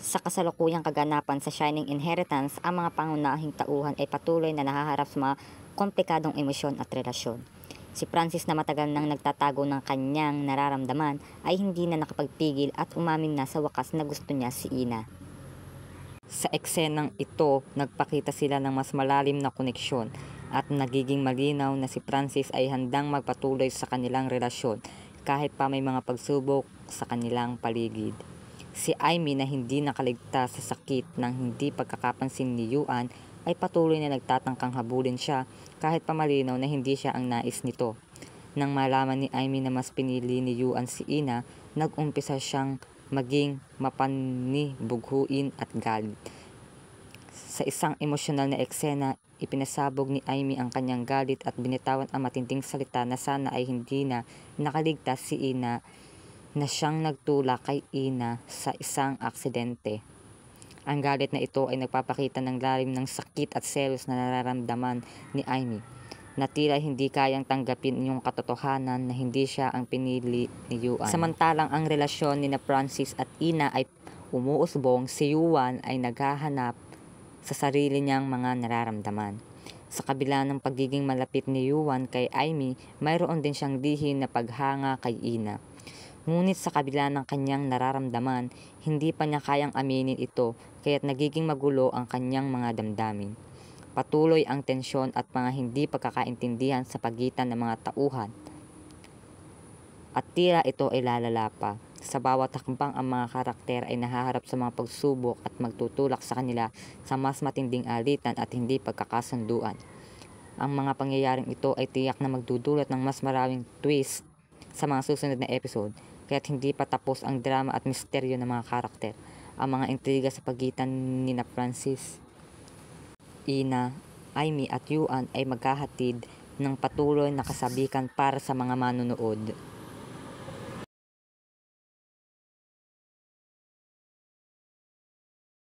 Sa kasalukuyang kaganapan sa Shining Inheritance, ang mga pangunahing tauhan ay patuloy na nahaharap sa mga komplikadong emosyon at relasyon. Si Francis na matagal nang nagtatago ng kanyang nararamdaman ay hindi na nakapagpigil at umamin na sa wakas na gusto niya si Ina. Sa eksenang ito, nagpakita sila ng mas malalim na koneksyon at nagiging malinaw na si Francis ay handang magpatuloy sa kanilang relasyon kahit pa may mga pagsubok sa kanilang paligid. Si Amy na hindi nakaligtas sa sakit ng hindi pagkakapansin ni Yuan ay patuloy na nagtatangkang habulin siya kahit pa malinaw na hindi siya ang nais nito. Nang malaman ni Amy na mas pinili ni Yuan si Ina, nag-umpisa siyang maging mapanibughuin at galit. Sa isang emosyonal na eksena, ipinasabog ni Amy ang kanyang galit at binitawan ang matinding salita na sana ay hindi na nakaligtas si Ina na siyang nagtulak kay Ina sa isang aksidente. Ang galit na ito ay nagpapakita ng lalim ng sakit at selos na nararamdaman ni Amy, na tila hindi kayang tanggapin yung katotohanan na hindi siya ang pinili ni Yuan. Samantalang ang relasyon ni Francis at Ina ay umuusbong, si Yuan ay naghahanap sa sarili niyang mga nararamdaman. Sa kabila ng pagiging malapit ni Yuan kay Amy, mayroon din siyang lihim na paghanga kay Ina. Ngunit sa kabila ng kanyang nararamdaman, hindi pa niya kayang aminin ito kaya't nagiging magulo ang kanyang mga damdamin. Patuloy ang tensyon at mga hindi pagkakaintindihan sa pagitan ng mga tauhan. At tila ito ay lalala pa. Sa bawat hakbang ang mga karakter ay nahaharap sa mga pagsubok at magtutulak sa kanila sa mas matinding alitan at hindi pagkakasunduan. Ang mga pangyayaring ito ay tiyak na magdudulot ng mas maraming twist sa mga susunod na episode, kaya't hindi pa tapos ang drama at misteryo ng mga karakter. Ang mga intriga sa pagitan ni Francis, Ina, Amy at Yuan ay maghahatid ng patuloy na kasabikan para sa mga manunood.